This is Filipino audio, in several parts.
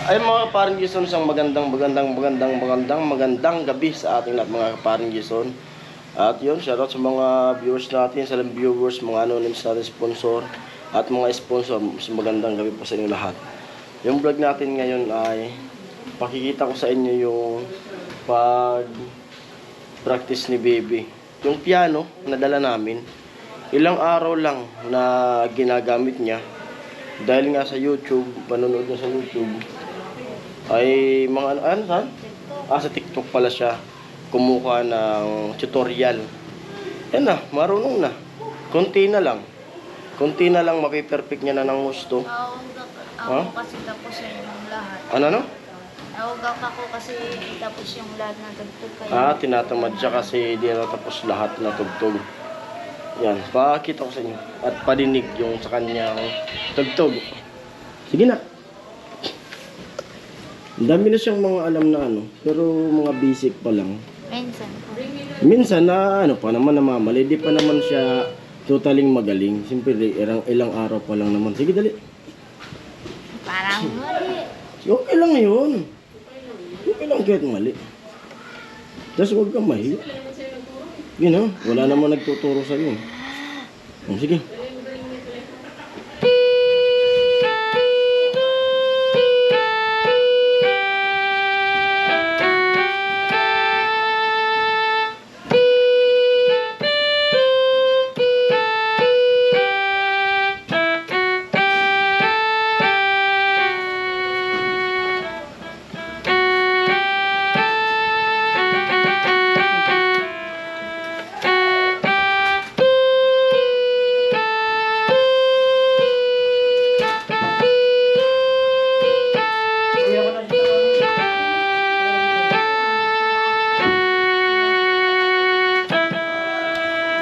Ay mga kaparing Jason, isang magandang gabi sa ating lahat mga kaparing Jason. At yun, shoutout sa mga viewers natin, sa viewers, mga anonyms natin sponsor, at mga sponsor, magandang gabi po sa inyo lahat. Yung vlog natin ngayon ay pakikita ko sa inyo yung pag-practice ni Baby. Yung piano na dala namin, ilang araw lang na ginagamit niya. Dahil nga sa YouTube, panonood na sa YouTube, ay mga ano saan? Sa TikTok pala siya kumuha ng tutorial. Yan na, marunong na. Konti na lang mapiperfect niya na ng gusto. Ako kasi tapos yung lahat. Ano? Awag ako kasi tapos yung lahat ng tugtog kayo. Tinatamad siya kasi di na tapos lahat na tugtog. Yan, pakita ko sa inyo. At padinig yung sa kanyang tugtog. Sige na. Ang dami na siyang mga alam na ano, pero mga basic pa lang. Minsan na ano pa naman namamali, di pa naman siya totaling magaling. Siyempre, ilang araw pa lang naman. Sige, dali. Parang mali. Okay lang yun. Okay lang kahit mali. Tapos huwag kang mahiya. Yun ha, wala naman nagtuturo sa'yo. Sige.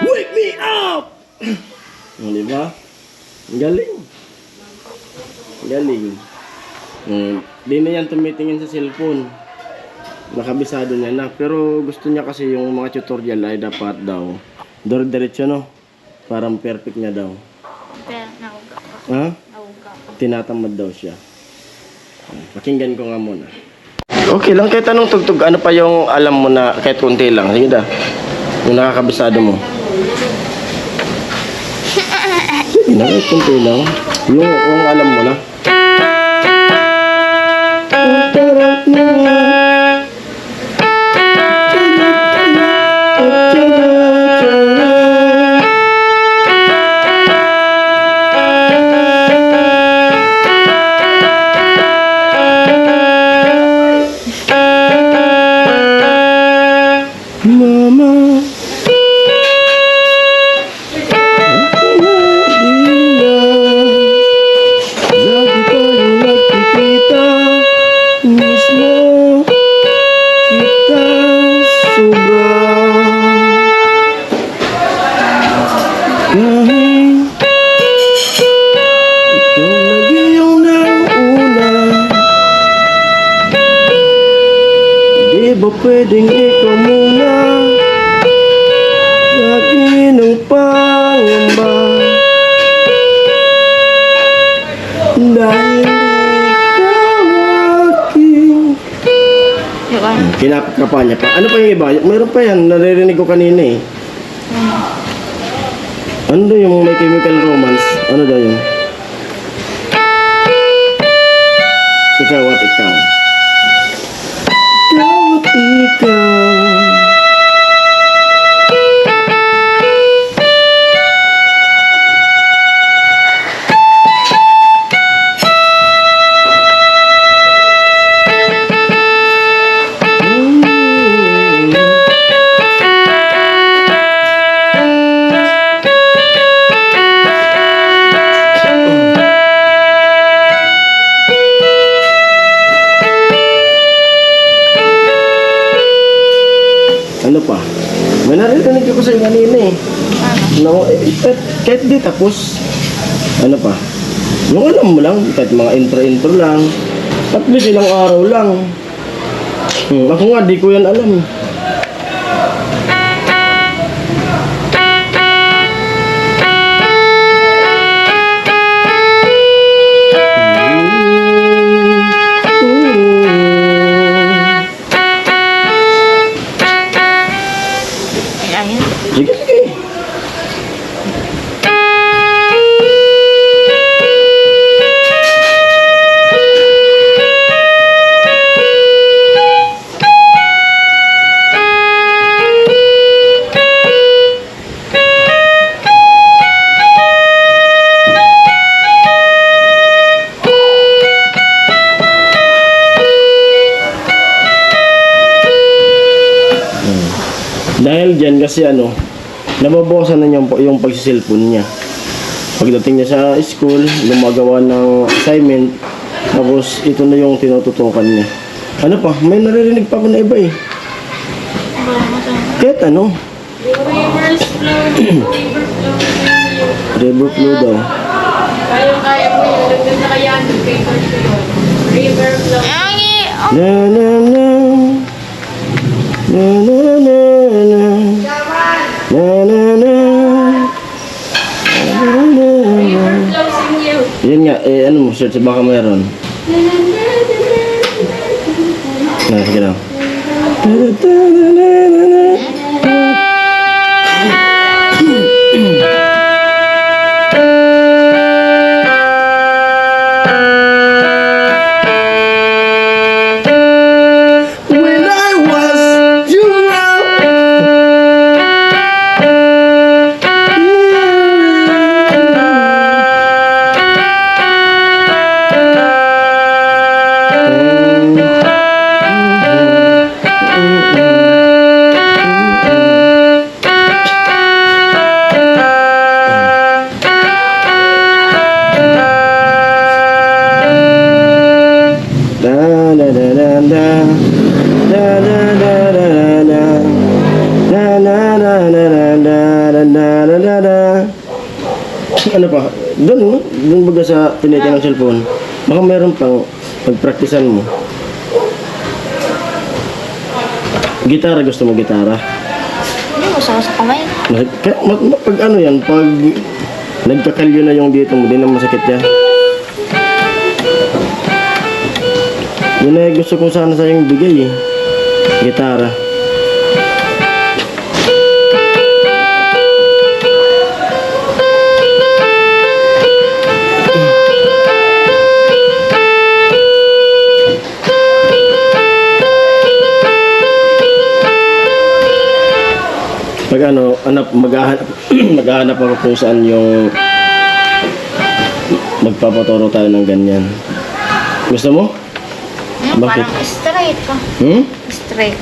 Wake me up! Di ba? Galing. Di na yan tumitingin sa cellphone. Nakabisado niya na. Pero gusto niya kasi yung mga tutorial ay dapat daw diretso no? Parang perfect niya daw. Pero nauga ko. Ha? Nauga ko. Tinatamad daw siya. Pakinggan ko nga muna. Okay lang, kahit anong tugtog, ano pa yung alam mo na kahit kunti lang. Sige da. Yung nakakabisado mo. Sige na, kahit kunti lang. Yung alam mo na. Mama, lagi tayong nagkikita, miss na kita sobra. Kahit ikaw nag-iyong nauna, di ba pwedeng ikaw muna? Lagi ng pangamba dahil ikaw aking kinapakapa niya pa. Ano pa yung iba? Mayroon pa yan, naririnig ko kanina eh. Ano daw yung may chemical romance? Ano daw yun? Ikaw at ikaw. Ikaw at ikaw. Ano pa? May narinig ko sa inyo kanina eh. No, kahit di tapos. Ano pa? Yung alam mo lang, kahit mga intro lang. At least ilang araw lang. Ako nga, di ko yan alam. Dahil dyan kasi nababawasan na niya yung pagsiselfon niya. Pagdating niya sa school, gumagawa ng assignment, tapos ito na yung tinututukan niya. Ano pa? May naririnig pa ako na iba eh. Kahit ano? Rivers flow, river flow. River flow daw. Kaya mo yun. Nagdag na kaya ang papers ko yun. River flow. Na na na. Na na na na. Na na na. River flows in you. Yun nga, ano mo, search baka mayroon. Sige lang. When I was ano pa? Doon baga sa tinitin ng cellphone. Baka meron pang pagpraktisan mo. Gitara, gusto mo gitara? Hindi mo sa kamay. Pag ano yan, pag nagkakalyo na yung dito mo, di na masakit yan. Yun na gusto ko sana sa'yong bigay eh. Gitara. Pag maghahanap ako kung saan yung magpapaturo tayo ng ganyan. Gusto mo? Bakit? Parang straight ka. Straight.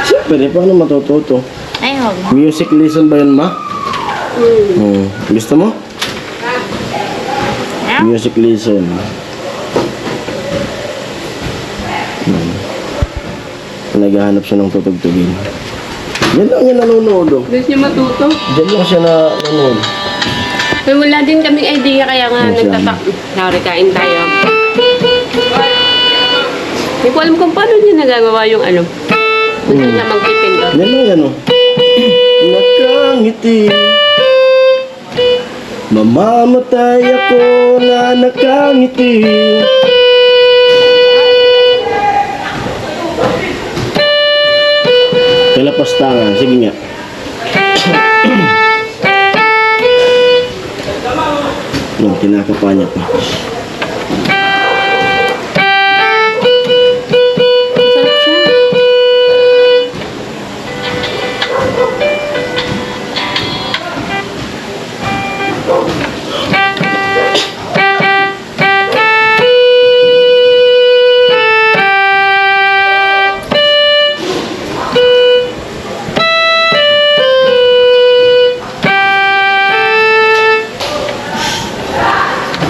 Siyempre, paano matututo? Ay, huwag mo. Music lesson ba yun, ma? Gusto mo? Yeah? Music lesson. Naghahanap siya ng tutugtugin. Yan lang yan nanonood. Gusto niya matuto. Diyan lang siya nanonood. Pero wala din kaming idea kaya nga nagtatak. Sorry, kain tayo. Hindi ko alam kung paano niya nagagawa yung ano. Gusto niya magpipindot. Yan lang yan nakangiti. Mamamatay ako na nakangiti. Kalapas tangan. Sige nga. Nung kinakapa niya pa. Masarap siya.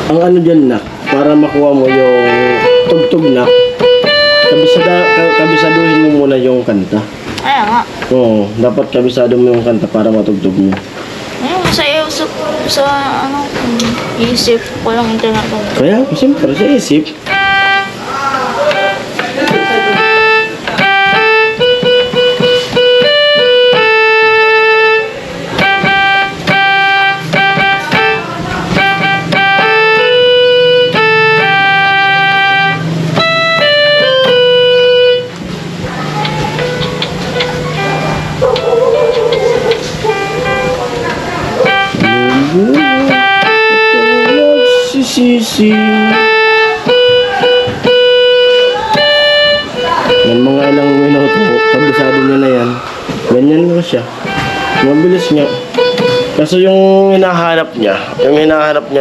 Ang ano dyan nak, para makuha mo yung tugtog nak, kabisaduhin mo muna yung kanta. Kaya nga. Oo, dapat kabisado mo yung kanta para matugtog mo. Ayun, sa isip ko lang yung tinatawag. Kaya, siyempre sa isip. Sisi. Yan mga ilang minuto, kabisado niya na yan. Ganyan lang siya. Mabilis nga. Kaso yung hinahanap niya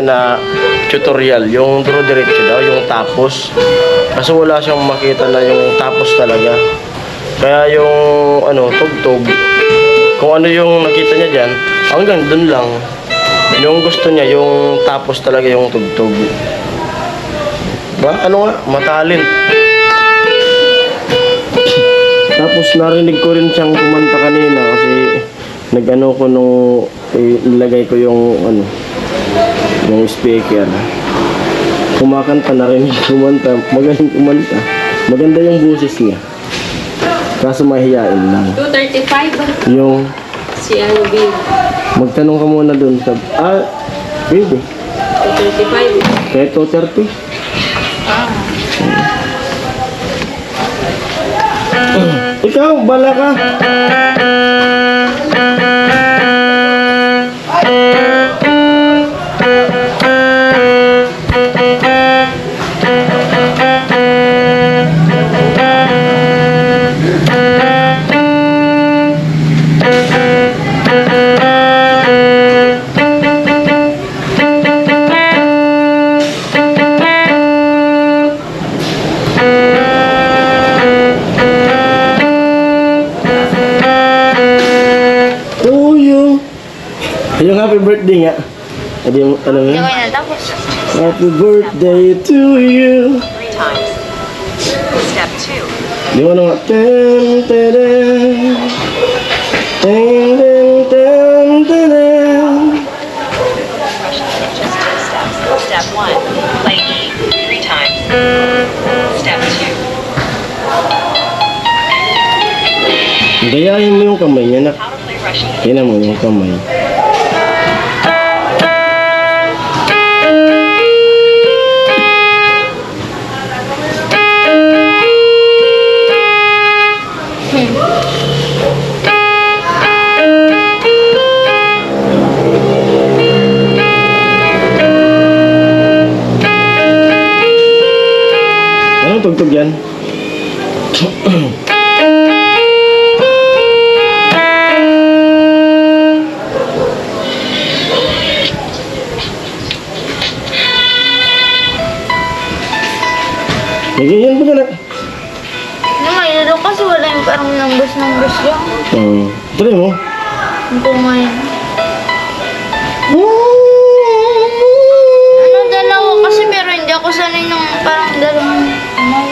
na tutorial, yung draw diretso daw, yung tapos. Kaso wala siyang makita na yung tapos talaga. Kaya yung tugtog, kung ano yung nakita niya dyan, hanggang dun lang. Yung gusto niya, yung tapos talaga yung tugtog. Ba? Ano nga? Matalent. Tapos narinig ko rin siyang kumanta kanina kasi nag-ano ko nung nilagay ko yung ano, yung speaker. Kumakanta na rin, kumanta, magaling kumanta. Maganda yung boses niya. Kaso mahihain lang. 235. Yung Si ano, babe? magtanong ka muna dun sa baby. 235. Kaya 2:30. Ikaw, bala ka. To you. Yung happy birthday nga. Adi yung, alam mo Hindi yun? ko yun natapos. Happy birthday to you. 3 times. Step 2. Di mo na nga. Ten, ten, ten. Ten, ten, ten, ten, ten. Just 2 steps. Step 1. Play E 3 times. Step 2. Gayahin mo yung kamay niya, nak. How to play Russian. Tingnan mo yung kamay. Anong tugtog yan? Nagyayan ba ka na? Ngayon daw kasi wala yung parang numbers lang. Try mo. Ang kumain. Ano, dalawa kasi pero hindi ako sanay ng parang dalawang kamay.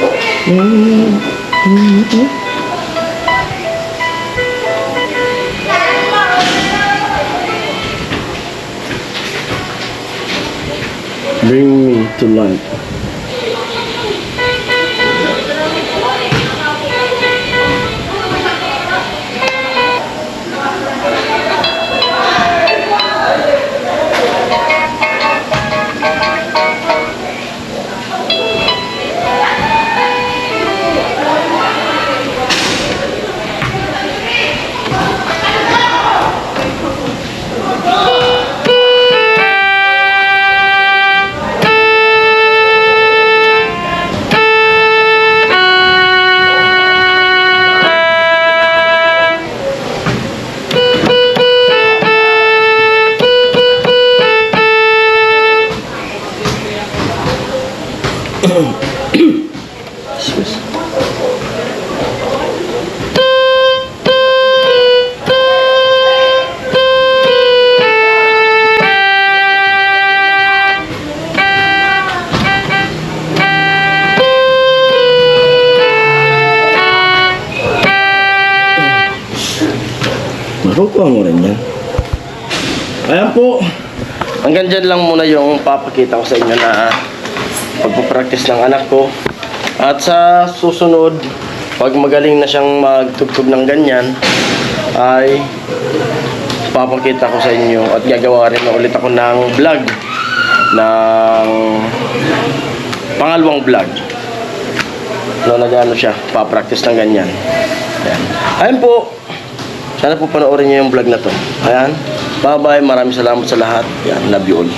Bring me to life. Makukuha mo rin yan. Ayan po. Hanggang dyan lang muna yung papakita ko sa inyo na pagpapractice ng anak ko. At sa susunod, pag magaling na siyang magtugtog ng ganyan, ay papakita ko sa inyo at gagawa rin na ulit ako ng vlog, ng pangalawang vlog. No, nag-ano siya, papractice ng ganyan. Ayan. Ayan po. Sana po panoorin niyo yung vlog na to. Ayan. Bye-bye. Maraming salamat sa lahat. Ayan. Love you all.